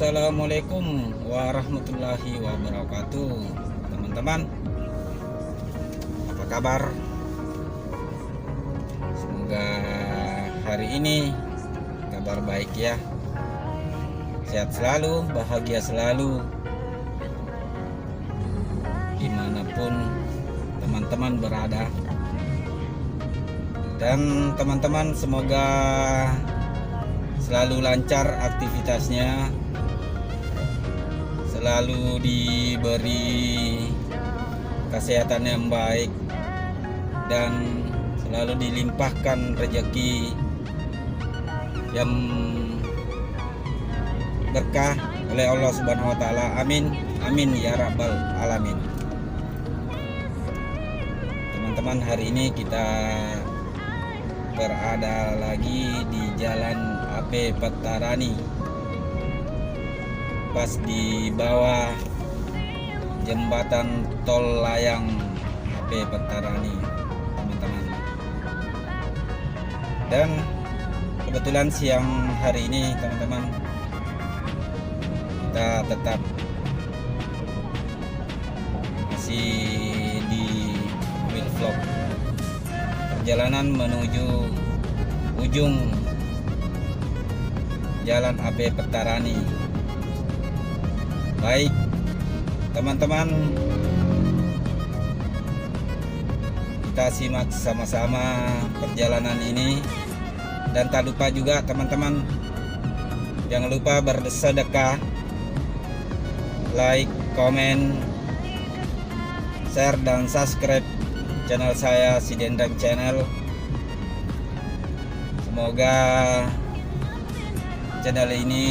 Assalamualaikum warahmatullahi wabarakatuh. Teman-teman, apa kabar? Semoga hari ini kabar baik ya. Sehat selalu, bahagia selalu, dimanapun teman-teman berada. Dan teman-teman semoga selalu lancar aktivitasnya, selalu diberi kesehatan yang baik, dan selalu dilimpahkan rezeki yang berkah oleh Allah Subhanahu wa taala. Amin. Amin ya rabbal alamin. Teman-teman, hari ini kita berada lagi di Jalan AP Petarani, pas di bawah jembatan tol layang AP Petarani, teman-teman. Dan kebetulan siang hari ini, teman-teman, kita tetap masih di mobil vlog perjalanan menuju ujung Jalan AP Petarani. Baik teman-teman, kita simak sama-sama perjalanan ini. Dan tak lupa juga teman-teman, jangan lupa bersedekah, like, komen, share, dan subscribe channel saya, Si Dendang Channel. Semoga channel ini